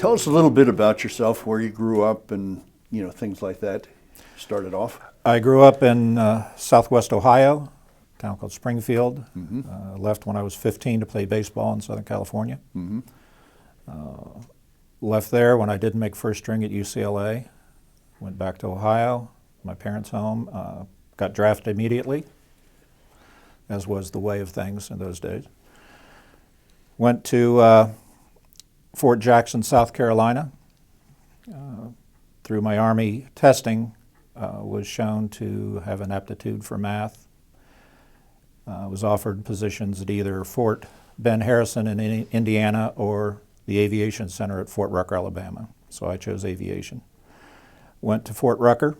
Tell us a little bit about yourself, where you grew up, and things like that. Started off. I grew up in southwest Ohio, a town called Springfield. Left when I was 15 to play baseball in Southern California. Left there when I didn't make first string at UCLA. Went back to Ohio, my parents' home. Got drafted immediately, as was the way of things in those days. Went to Fort Jackson, South Carolina. Through my Army testing, was shown to have an aptitude for math. Was offered positions at either Fort Ben Harrison in Indiana or the Aviation Center at Fort Rucker, Alabama. So I chose aviation. Went to Fort Rucker,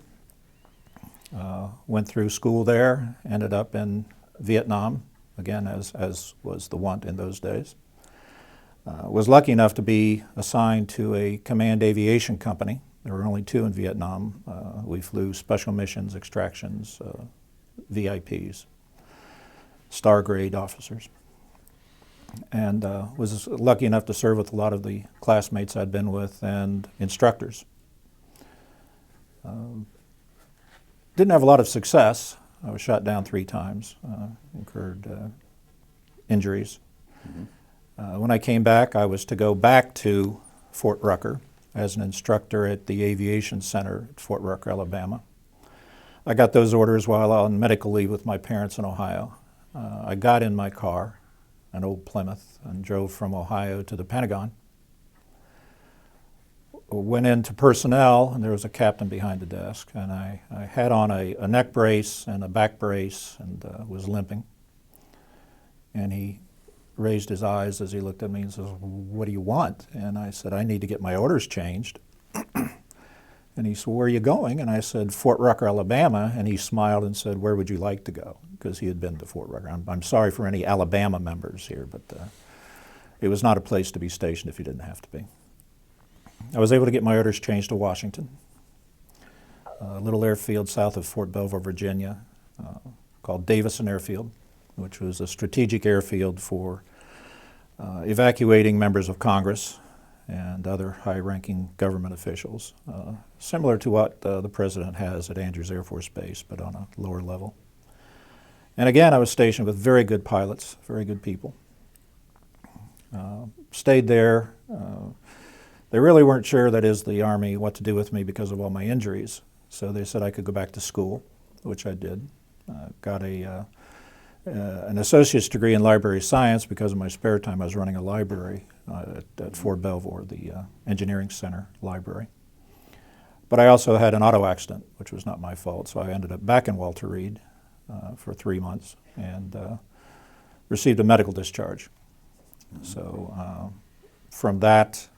went through school there, ended up in Vietnam, again as was the want in those days. Was lucky enough to be assigned to a command aviation company. There were only two in Vietnam. We flew special missions, extractions, VIPs, star grade officers. And was lucky enough to serve with a lot of the classmates I'd been with and instructors. Didn't have a lot of success. I was shot down 3 times, incurred injuries. When I came back, I was to go back to Fort Rucker as an instructor at the Aviation Center at Fort Rucker, Alabama. I got those orders while on medical leave with my parents in Ohio. I got in my car, an old Plymouth, and drove from Ohio to the Pentagon. Went into personnel, and there was a captain behind the desk, and I had on a neck brace and a back brace and was limping. And he raised his eyes as he looked at me and says, "What do you want?" And I said, "I need to get my orders changed." And he said, "Where are you going?" And I said, "Fort Rucker, Alabama." And he smiled and said, "Where would you like to go?" Because he had been to Fort Rucker. I'm sorry for any Alabama members here, but it was not a place to be stationed if you didn't have to be. I was able to get my orders changed to Washington, a little airfield south of Fort Belvoir, Virginia, called Davison Airfield, which was a strategic airfield for evacuating members of Congress and other high-ranking government officials, similar to what the President has at Andrews Air Force Base, but on a lower level. And again, I was stationed with very good pilots, very good people. Stayed there. They really weren't sure, that is, the Army, what to do with me because of all my injuries. So they said I could go back to school, which I did. Got an associate's degree in library science because of my spare time. I was running a library at Fort Belvoir, the Engineering Center Library. But I also had an auto accident, which was not my fault, so I ended up back in Walter Reed for 3 months and received a medical discharge. So from that,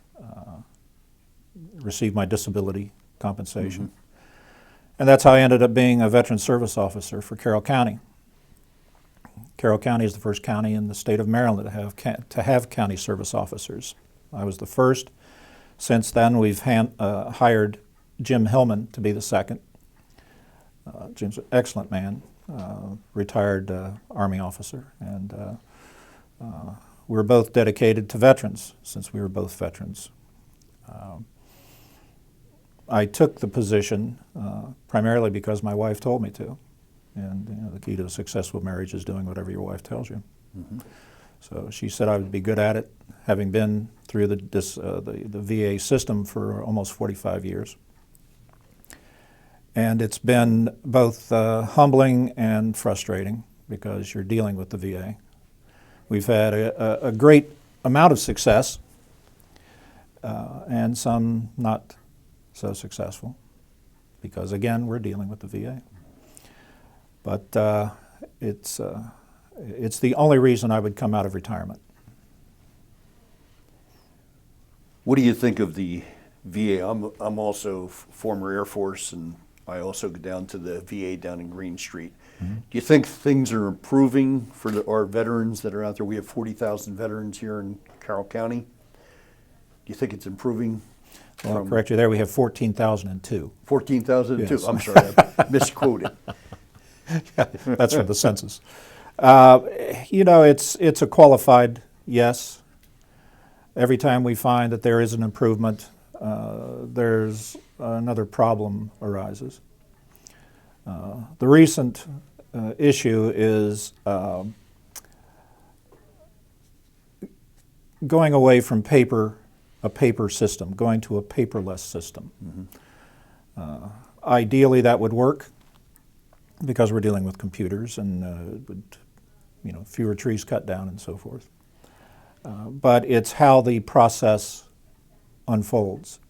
received my disability compensation. And that's how I ended up being a veteran service officer for Carroll County. Carroll County is the first county in the state of Maryland to have county service officers. I was the first. Since then, we've hired Jim Hillman to be the second. Jim's an excellent man, retired Army officer, and we're both dedicated to veterans since we were both veterans. I took the position primarily because my wife told me to. And the key to a successful marriage is doing whatever your wife tells you. So she said I would be good at it, having been through the VA system for almost 45 years. And it's been both humbling and frustrating because you're dealing with the VA. We've had a great amount of success and some not so successful because, again, we're dealing with the VA. But it's the only reason I would come out of retirement. What do you think of the VA? I'm also former Air Force, and I also go down to the VA down in Green Street. Do you think things are improving for our veterans that are out there? We have 40,000 veterans here in Carroll County. Do you think it's improving? Well, I'll correct you there. We have 14,002. 14,002. Yes. I'm sorry, I misquoted. Yeah, that's from the census. It's a qualified yes. every time we find that there is an improvement, there's another problem arises. The recent issue is going away from a paper system, going to a paperless system. Ideally, that would work because we're dealing with computers and fewer trees cut down and so forth. But it's how the process unfolds.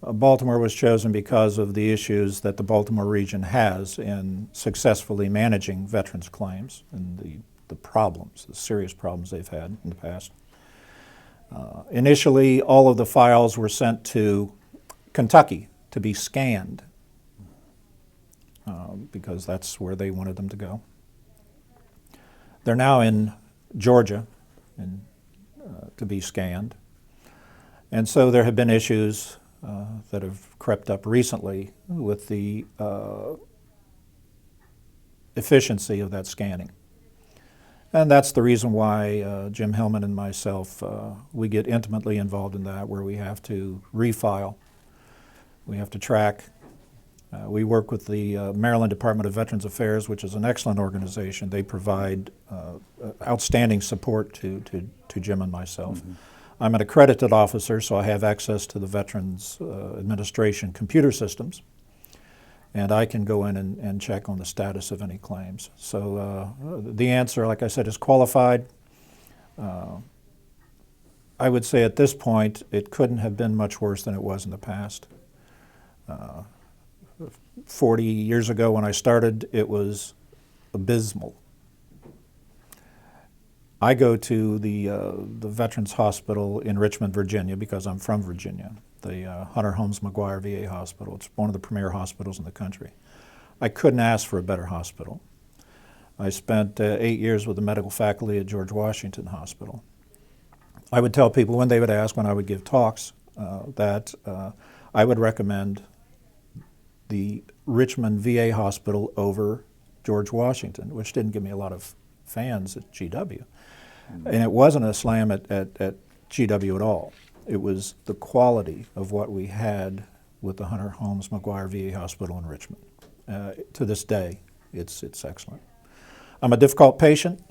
Baltimore was chosen because of the issues that the Baltimore region has in successfully managing veterans' claims and the problems, the serious problems they've had in the past. Initially, all of the files were sent to Kentucky to be scanned because that's where they wanted them to go. They're now in Georgia to be scanned. And so there have been issues that have crept up recently with the efficiency of that scanning. And that's the reason why Jim Hillman and myself, we get intimately involved in that, where we have to refile, we have to track. We work with the Maryland Department of Veterans Affairs, which is an excellent organization. They provide outstanding support to Jim and myself. Mm-hmm. I'm an accredited officer, so I have access to the Veterans Administration computer systems, and I can go in and check on the status of any claims. So the answer, like I said, is qualified. I would say at this point it couldn't have been much worse than it was in the past. 40 years ago when I started, it was abysmal. I go to the Veterans Hospital in Richmond, Virginia, because I'm from Virginia, the Hunter Holmes McGuire VA Hospital. It's one of the premier hospitals in the country. I couldn't ask for a better hospital. I spent 8 years with the medical faculty at George Washington Hospital. I would tell people when they would ask, when I would give talks, that I would recommend the Richmond VA Hospital over George Washington, which didn't give me a lot of fans at GW. And it wasn't a slam at GW at all. It was the quality of what we had with the Hunter Holmes McGuire VA Hospital in Richmond. To this day, it's excellent. I'm a difficult patient,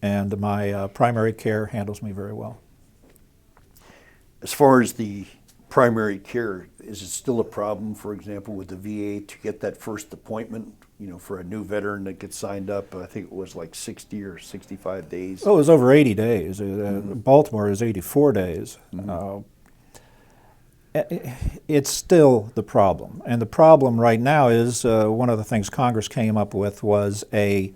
and my primary care handles me very well. As far as the primary care, is it still a problem, for example, with the VA to get that first appointment, for a new veteran that gets signed up? I think it was like 60 or 65 days. Oh, it was over 80 days. Baltimore is 84 days. Mm-hmm. It's still the problem. And the problem right now is one of the things Congress came up with was an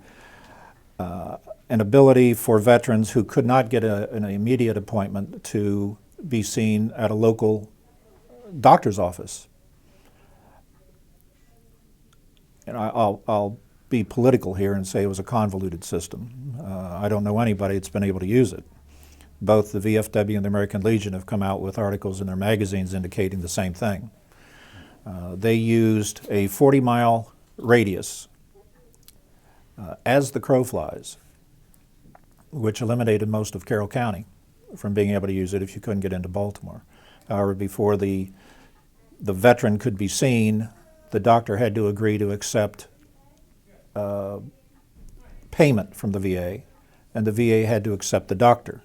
ability for veterans who could not get an immediate appointment to be seen at a local doctor's office. And I'll be political here and say it was a convoluted system. I don't know anybody that's been able to use it. Both the VFW and the American Legion have come out with articles in their magazines indicating the same thing. They used a 40-mile radius as the crow flies, which eliminated most of Carroll County from being able to use it if you couldn't get into Baltimore. However, before the veteran could be seen, the doctor had to agree to accept payment from the VA, and the VA had to accept the doctor.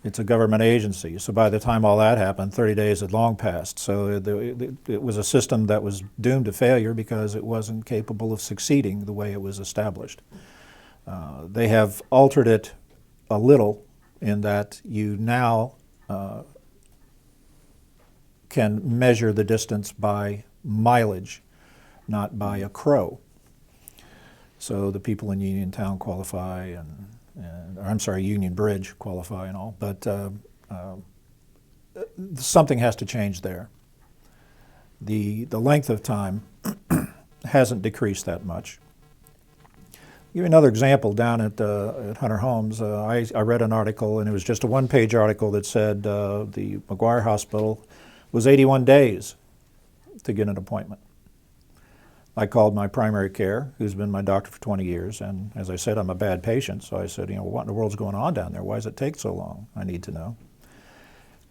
It's a government agency, so by the time all that happened, 30 days had long passed. So it was a system that was doomed to failure because it wasn't capable of succeeding the way it was established. They have altered it a little in that you now can measure the distance by mileage, not by a crow. So the people in Uniontown qualify, Union Bridge qualify and all, but something has to change there. The length of time hasn't decreased that much. I'll give you another example down at Hunter Holmes. I read an article, and it was just a one-page article that said the McGuire Hospital was 81 days to get an appointment. I called my primary care, who's been my doctor for 20 years, and as I said, I'm a bad patient, so I said, what in the world's going on down there? Why does it take so long? I need to know.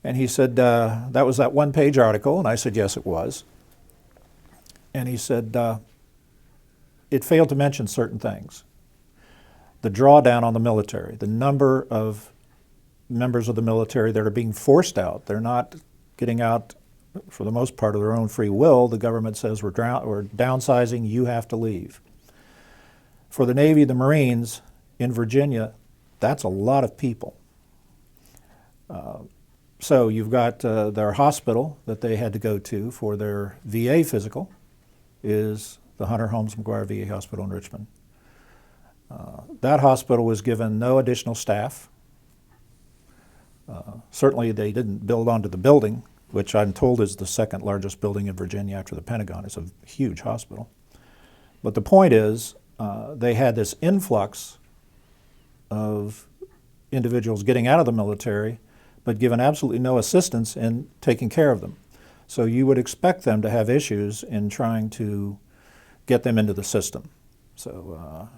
And he said, that was that one-page article, and I said, yes, it was. And he said, it failed to mention certain things. The drawdown on the military, the number of members of the military that are being forced out. They're not getting out for the most part of their own free will. The government says we're downsizing, you have to leave. For the Navy, the Marines in Virginia, that's a lot of people. So you've got their hospital that they had to go to for their VA physical is the Hunter Holmes McGuire VA Hospital in Richmond. That hospital was given no additional staff. Certainly they didn't build onto the building, which I'm told is the second largest building in Virginia after the Pentagon. It's a huge hospital. But the point is, they had this influx of individuals getting out of the military, but given absolutely no assistance in taking care of them. So you would expect them to have issues in trying to get them into the system. So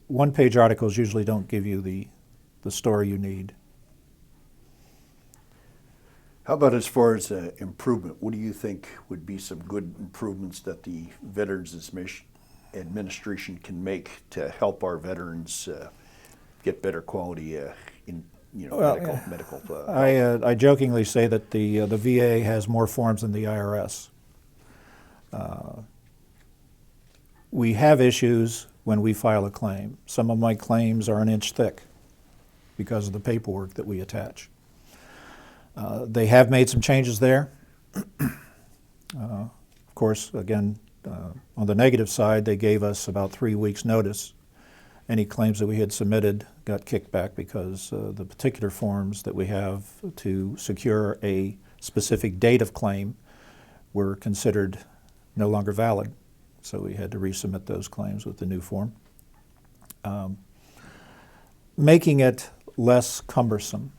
one-page articles usually don't give you the story you need. How about as far as improvement? What do you think would be some good improvements that the Veterans Administration can make to help our veterans get better quality medical? I jokingly say that the VA has more forms than the IRS. We have issues when we file a claim. Some of my claims are an inch thick because of the paperwork that we attach. They have made some changes there. Of course, again, on the negative side, they gave us about 3 weeks' notice. Any claims that we had submitted got kicked back because the particular forms that we have to secure a specific date of claim were considered no longer valid. So we had to resubmit those claims with the new form. Making it less cumbersome.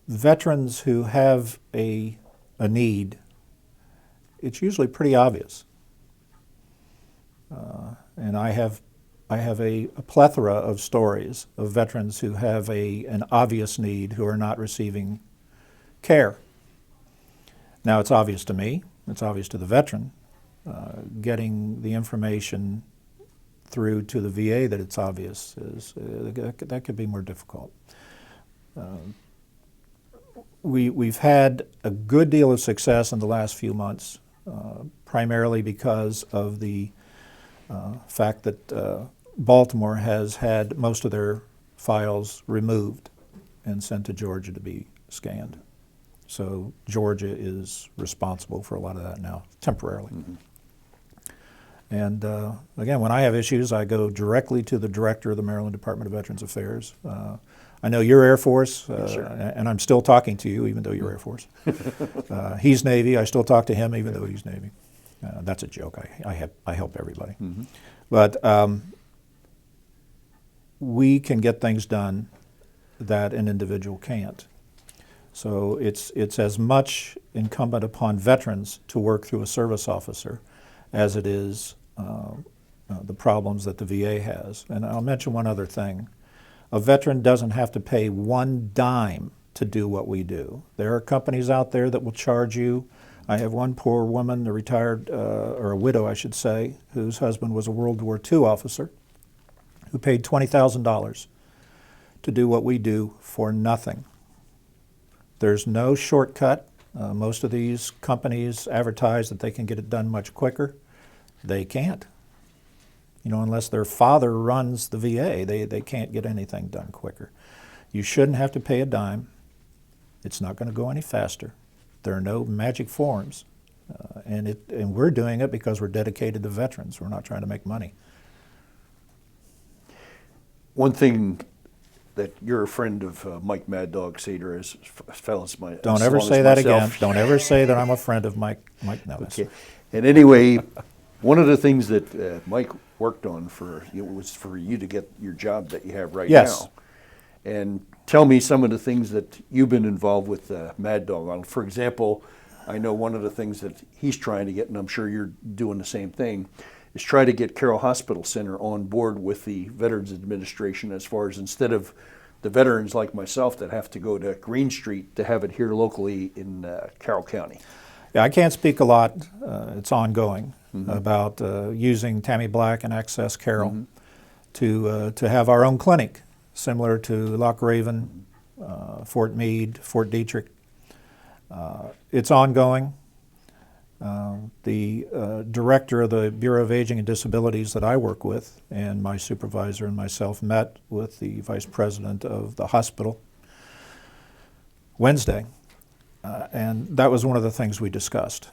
Veterans who have a need, it's usually pretty obvious. And I have a plethora of stories of veterans who have an obvious need who are not receiving care. Now it's obvious to me, it's obvious to the veteran. Getting the information through to the VA that it's obvious that could be more difficult. We've had a good deal of success in the last few months, primarily because of the fact that Baltimore has had most of their files removed and sent to Georgia to be scanned. So Georgia is responsible for a lot of that now, temporarily. Mm-hmm. And again, when I have issues, I go directly to the director of the Maryland Department of Veterans Affairs. I know you're Air Force, sure. And I'm still talking to you, even though you're Air Force. He's Navy. I still talk to him, even though he's Navy. That's a joke. I help everybody. Mm-hmm. But we can get things done that an individual can't. So it's as much incumbent upon veterans to work through a service officer as it is the problems that the VA has. And I'll mention one other thing. A veteran doesn't have to pay one dime to do what we do. There are companies out there that will charge you. I have one poor woman, a retired, or a widow, I should say, whose husband was a World War II officer, who paid $20,000 to do what we do for nothing. There's no shortcut. Most of these companies advertise that they can get it done much quicker. They can't. Unless their father runs the VA, they can't get anything done quicker. You shouldn't have to pay a dime. It's not going to go any faster. There are no magic forms. And we're doing it because we're dedicated to veterans. We're not trying to make money. One thing that you're a friend of Mike Mad Dog Sater, as well as my. Don't ever say that again. Don't ever say that I'm a friend of Mike. No. Okay. And anyway, one of the things that Mike worked on was for you to get your job that you have right yes. now. And tell me some of the things that you've been involved with Mad Dog on. For example, I know one of the things that he's trying to get, and I'm sure you're doing the same thing, is try to get Carroll Hospital Center on board with the Veterans Administration as far as instead of the veterans like myself that have to go to Green Street to have it here locally in Carroll County. Yeah, I can't speak a lot. It's ongoing about using Tammy Black and Access Carroll to have our own clinic, similar to Loch Raven, Fort Meade, Fort Detrick. It's ongoing. The director of the Bureau of Aging and Disabilities that I work with, and my supervisor and myself met with the vice president of the hospital Wednesday, and that was one of the things we discussed.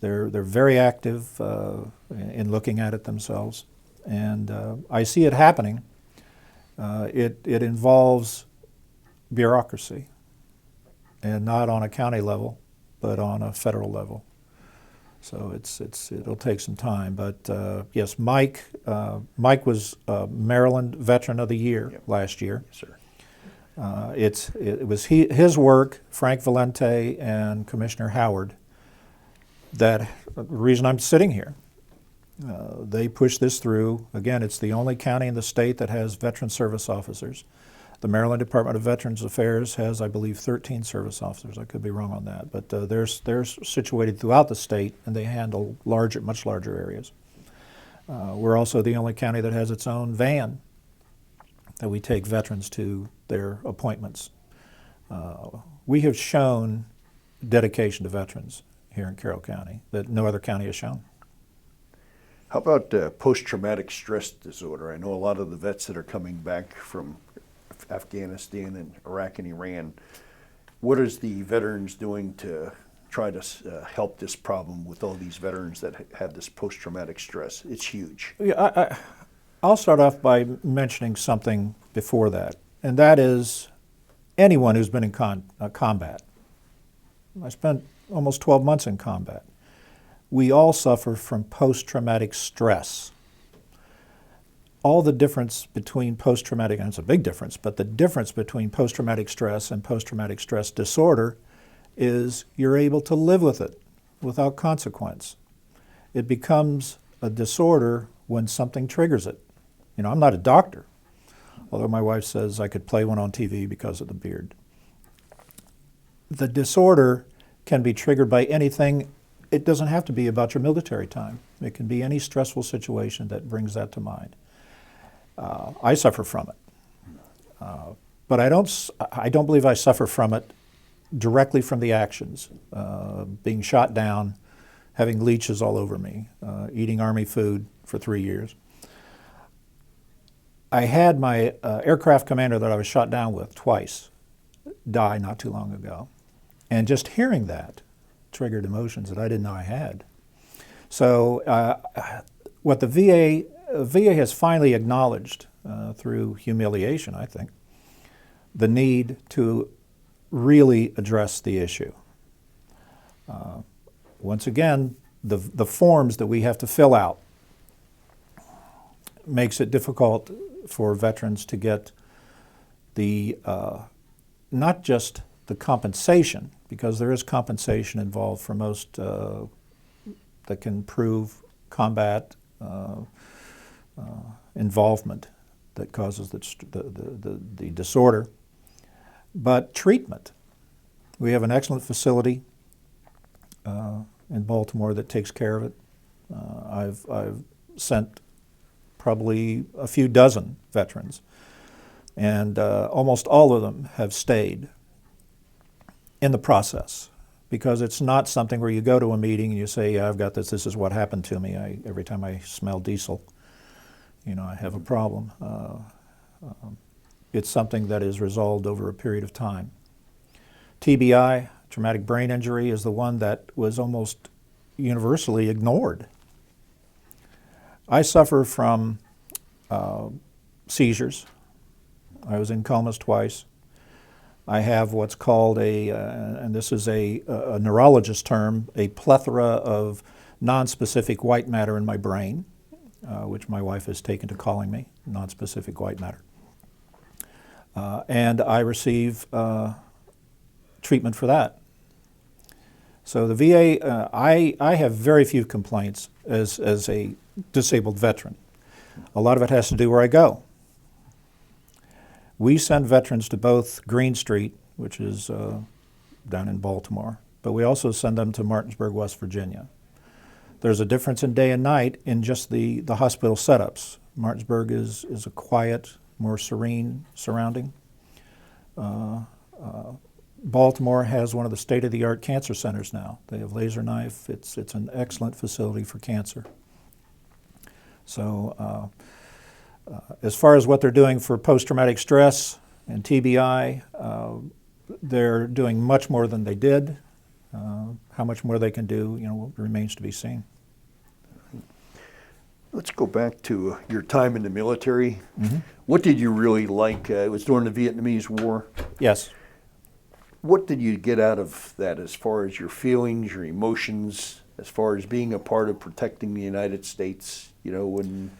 They're very active in looking at it themselves, and I see it happening. It involves bureaucracy, and not on a county level, but on a federal level. So it'll take some time, but yes, Mike was Maryland Veteran of the Year last year. Yes, sir. It was his work, Frank Valente and Commissioner Howard, that the reason I'm sitting here. They pushed this through. Again, it's the only county in the state that has veteran service officers. The Maryland Department of Veterans Affairs has, I believe, 13 service officers. I could be wrong on that, but they're situated throughout the state, and they handle much larger areas. We're also the only county that has its own van that we take veterans to their appointments. We have shown dedication to veterans here in Carroll County that no other county has shown. How about post-traumatic stress disorder? I know a lot of the vets that are coming back from Afghanistan and Iraq and Iran. What is the veterans doing to try to help this problem with all these veterans that have this post-traumatic stress? It's huge. Yeah, I'll start off by mentioning something before that, and that is anyone who's been in combat. I spent almost 12 months in combat. We all suffer from post-traumatic stress. All the difference between post-traumatic, and it's a big difference, but the difference between post-traumatic stress and post-traumatic stress disorder is you're able to live with it without consequence. It becomes a disorder when something triggers it. You know, I'm not a doctor, although my wife says I could play one on TV because of the beard. The disorder can be triggered by anything. It doesn't have to be about your military time. It can be any stressful situation that brings that to mind. I suffer from it, but I don't believe I suffer from it directly from the actions. Being shot down, having leeches all over me, eating Army food for 3 years. I had my aircraft commander that I was shot down with twice die not too long ago, and just hearing that triggered emotions that I didn't know I had. So what the VA has finally acknowledged through humiliation, I think, the need to really address the issue. Once again, the forms that we have to fill out makes it difficult for veterans to get the not just the compensation, because there is compensation involved for most that can prove combat involvement that causes the disorder, but treatment. We have an excellent facility in Baltimore that takes care of it. I've sent probably a few dozen veterans, and almost all of them have stayed in the process, because it's not something where you go to a meeting and you say, yeah, I've got this is what happened to me. Every time I smell diesel, you know, I have a problem. It's something that is resolved over a period of time. TBI, traumatic brain injury, is the one that was almost universally ignored. I suffer from seizures. I was in comas twice. I have what's called and this is a neurologist term, a plethora of nonspecific white matter in my brain, which my wife has taken to calling me nonspecific white matter. And I receive treatment for that. So the VA, I have very few complaints as a disabled veteran. A lot of it has to do where I go. We send veterans to both Green Street, which is down in Baltimore, but we also send them to Martinsburg, West Virginia. There's a difference in day and night in just the hospital setups. Martinsburg is a quiet, more serene surrounding. Baltimore has one of the state-of-the-art cancer centers now. They have laser knife. It's an excellent facility for cancer. So as far as what they're doing for post-traumatic stress and TBI, they're doing much more than they did. How much more they can do, remains to be seen. Let's go back to your time in the military. Mm-hmm. What did you really like? It was during the Vietnamese War. Yes. What did you get out of that as far as your feelings, your emotions, as far as being a part of protecting the United States? When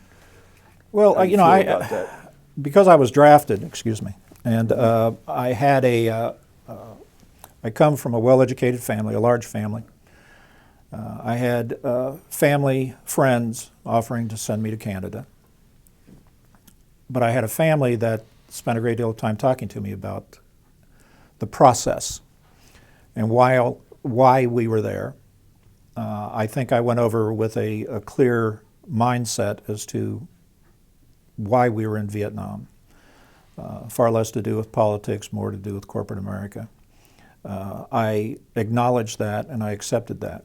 Well, how do you feel about that? because I was drafted, excuse me, and I had I come from a well-educated family, a large family. I had family friends offering to send me to Canada, but I had a family that spent a great deal of time talking to me about the process and why we were there. I think I went over with a clear mindset as to why we were in Vietnam. Far less to do with politics, more to do with corporate America. I acknowledged that and I accepted that.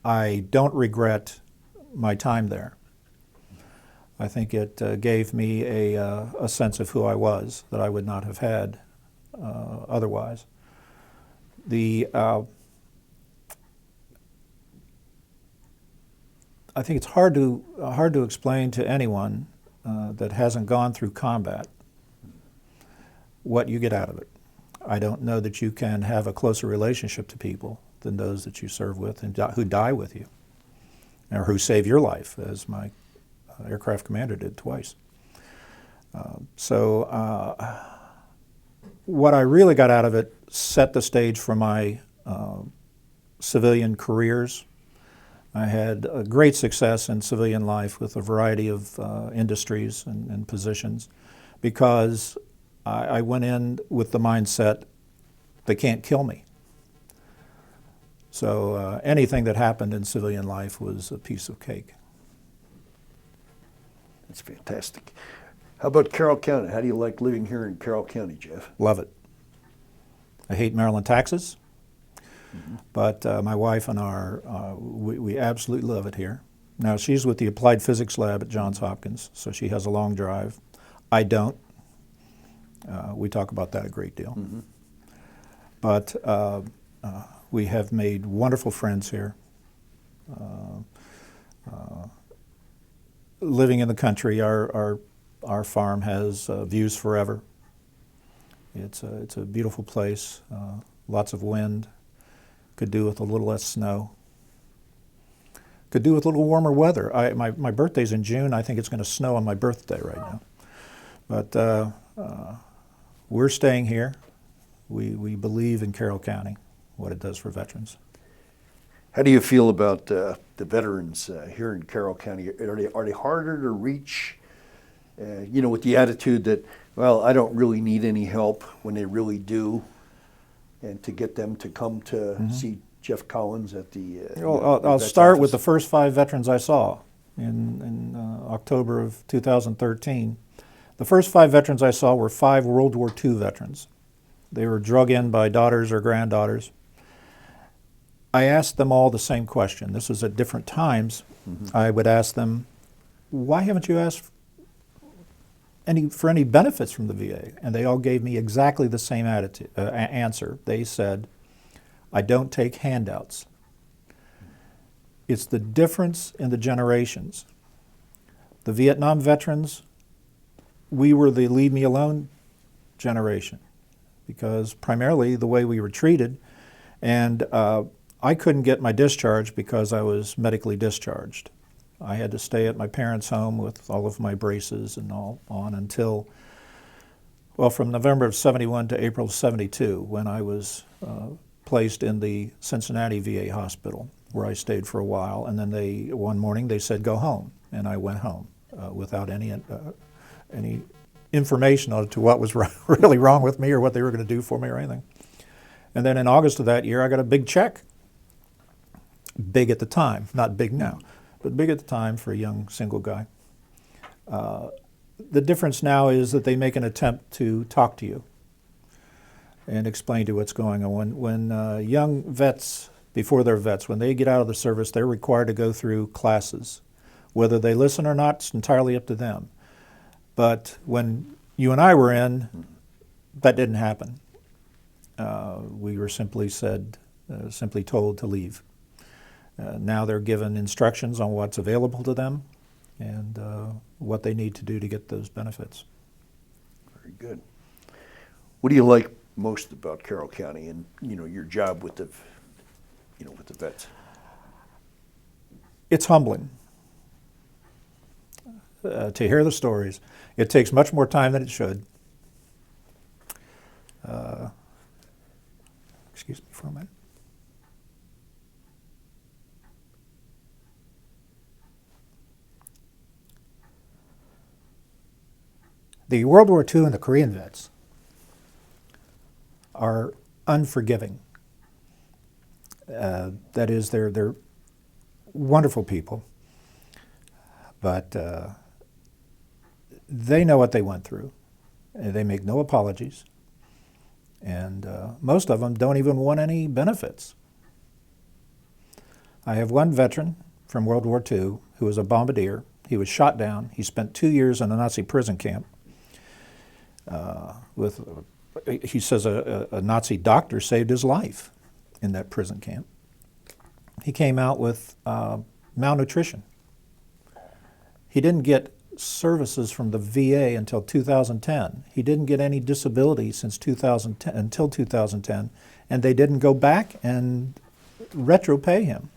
I don't regret my time there. I think it gave me a sense of who I was that I would not have had otherwise. I think it's hard to explain to anyone that hasn't gone through combat what you get out of it. I don't know that you can have a closer relationship to people than those that you serve with and who die with you, or who save your life, as my aircraft commander did twice. What I really got out of it set the stage for my civilian careers. I had a great success in civilian life with a variety of industries and positions because I went in with the mindset, they can't kill me. So anything that happened in civilian life was a piece of cake. That's fantastic. How about Carroll County? How do you like living here in Carroll County, Jeff? Love it. I hate Maryland taxes, but my wife and we absolutely love it here. Now, she's with the Applied Physics Lab at Johns Hopkins, so she has a long drive. I don't. We talk about that a great deal. Mm-hmm. But we have made wonderful friends here. Living in the country, our farm has views forever. It's a beautiful place, lots of wind. Could do with a little less snow. Could do with a little warmer weather. My birthday's in June. I think it's going to snow on my birthday right now. But we're staying here. We believe in Carroll County, what it does for veterans. How do you feel about the veterans here in Carroll County? Are they harder to reach? With the attitude that, well, I don't really need any help when they really do, and to get them to come to see Jeff Collins at the. I'll start with the first 5 veterans I saw in October of 2013. The first 5 veterans I saw were 5 World War II veterans. They were drug in by daughters or granddaughters. I asked them all the same question. This was at different times. Mm-hmm. I would ask them, why haven't you asked for any benefits from the VA? And they all gave me exactly the same answer. They said, I don't take handouts. It's the difference in the generations. The Vietnam veterans, we were the leave me alone generation because primarily the way we were treated, and I couldn't get my discharge because I was medically discharged. I had to stay at my parents' home with all of my braces and all on until, from November of '71 to April of '72, when I was placed in the Cincinnati VA hospital, where I stayed for a while, and then one morning they said, go home, and I went home without any information as to what was really wrong with me or what they were going to do for me or anything. And then in August of that year, I got a big check. Big at the time, not big now, but big at the time for a young single guy. The difference now is that they make an attempt to talk to you and explain to you what's going on. When young vets, before they're vets, when they get out of the service, they're required to go through classes. Whether they listen or not, it's entirely up to them. But when you and I were in, that didn't happen. We were simply told to leave. Now they're given instructions on what's available to them and what they need to do to get those benefits. Very good. What do you like most about Carroll County and your job with the vets? It's humbling to hear the stories. It takes much more time than it should. Excuse me for a minute. The World War II and the Korean vets are unforgiving. That is, they're wonderful people, but they know what they went through. They make no apologies, and most of them don't even want any benefits. I have one veteran from World War II who was a bombardier. He was shot down. He spent 2 years in a Nazi prison camp. He says a Nazi doctor saved his life in that prison camp. He came out with malnutrition. He didn't get services from the VA until 2010. He didn't get any disability since 2010 until 2010, and they didn't go back and retro pay him.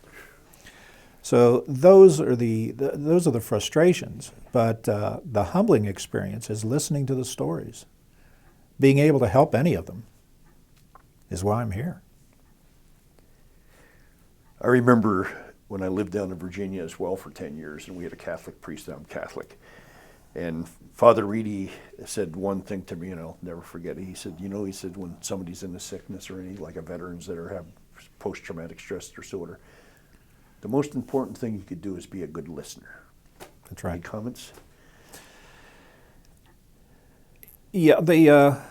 So those are the frustrations. But the humbling experience is listening to the stories. Being able to help any of them is why I'm here. I remember when I lived down in Virginia as well for 10 years, and we had a Catholic priest. I'm Catholic. And Father Reedy said one thing to me, and I'll never forget it. He said, when somebody's in a sickness or like a veterans that have post-traumatic stress disorder, the most important thing you could do is be a good listener. That's right. Any comments? Yeah, the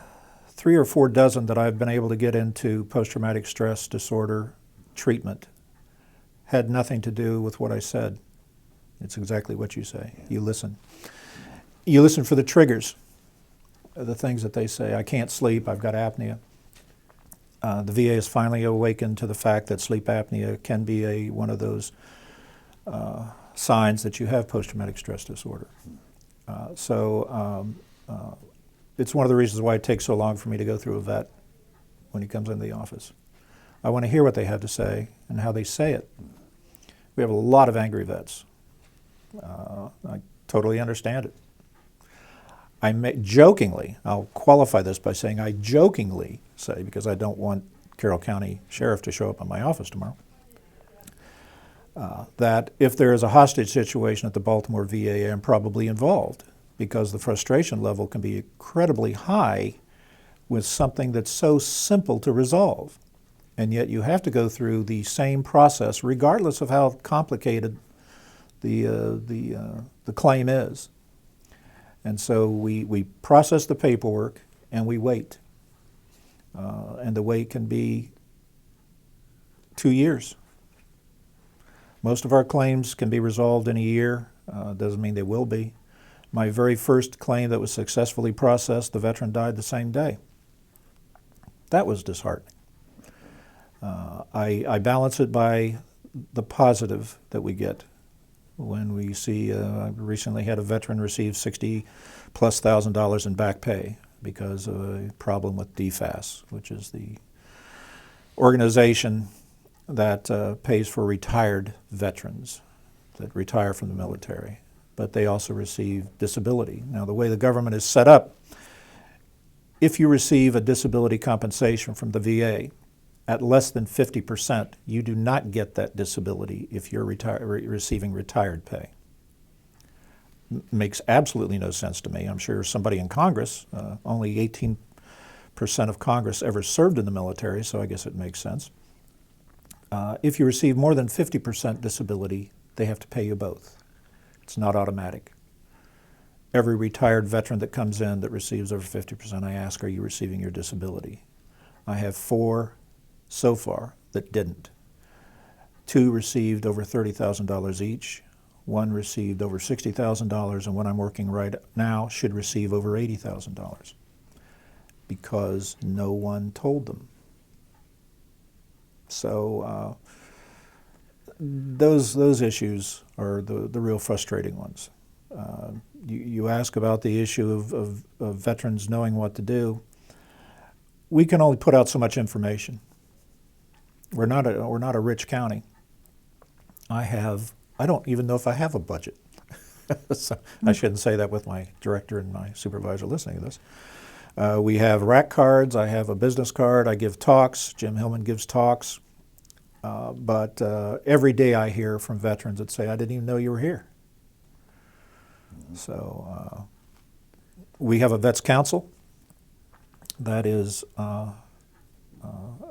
3 or 4 dozen that I've been able to get into post-traumatic stress disorder treatment had nothing to do with what I said. It's exactly what you say. You listen. You listen for the triggers, the things that they say. I can't sleep, I've got apnea. The VA has finally awakened to the fact that sleep apnea can be one of those signs that you have post-traumatic stress disorder. It's one of the reasons why it takes so long for me to go through a vet when he comes into the office. I want to hear what they have to say and how they say it. We have a lot of angry vets. I totally understand it. Jokingly, I'll qualify this by saying I jokingly say, because I don't want Carroll County Sheriff to show up in my office tomorrow, that if there is a hostage situation at the Baltimore VA, I'm probably involved, because the frustration level can be incredibly high with something that's so simple to resolve. And yet you have to go through the same process regardless of how complicated the claim is. And so we process the paperwork and we wait. And the wait can be 2 years. Most of our claims can be resolved in a year. Doesn't mean they will be. My very first claim that was successfully processed, the veteran died the same day. That was disheartening. I balance it by the positive that we get when we see, I recently had a veteran receive $60,000+ in back pay because of a problem with DFAS, which is the organization that pays for retired veterans that retire from the military. But they also receive disability. Now, the way the government is set up, if you receive a disability compensation from the VA, at less than 50%, you do not get that disability if you're receiving retired pay. Makes absolutely no sense to me. I'm sure somebody in Congress, only 18% of Congress ever served in the military, so I guess it makes sense. If you receive more than 50% disability, they have to pay you both. It's not automatic. Every retired veteran that comes in that receives over 50%, I ask, are you receiving your disability? I have 4 so far that didn't. 2 received over $30,000 each. 1 received over $60,000, and one I'm working right now should receive over $80,000 because no one told them. So those issues are the real frustrating ones. You ask about the issue of veterans knowing what to do. We can only put out so much information. We're not a rich county. I don't even know if I have a budget. So I shouldn't say that with my director and my supervisor listening to this. We have rack cards. I have a business card. I give talks. Jim Hillman gives talks. But every day I hear from veterans that say, I didn't even know you were here. So we have a Vets Council that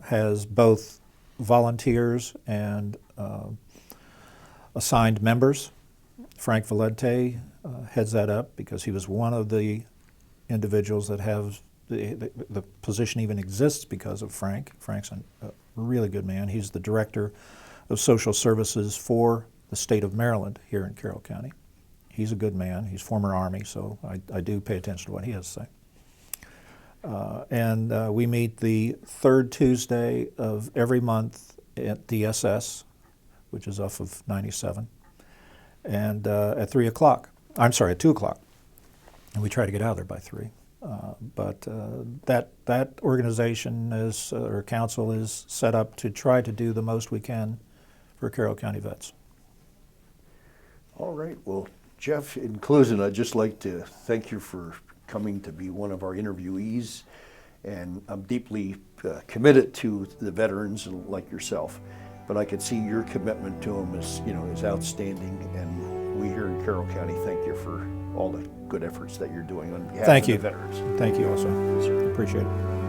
has both volunteers and assigned members. Frank Valente heads that up because he was one of the individuals that have the position even exists because of Frank. Frank's a really good man. He's the director of social services for the state of Maryland here in Carroll County. He's a good man. He's former Army, so I do pay attention to what he has to say. And we meet the 3rd Tuesday of every month at the SS, which is off of 97, and at 3 o'clock. I'm sorry, at 2 o'clock. And we try to get out of there by 3. But that organization or council is set up to try to do the most we can for Carroll County vets. All right. Well, Jeff, in closing, I'd just like to thank you for coming to be one of our interviewees. And I'm deeply committed to the veterans like yourself. But I can see your commitment to them is outstanding. And we here in Carroll County thank you for all the good efforts that you're doing on behalf of the veterans. Thank you also. Appreciate it.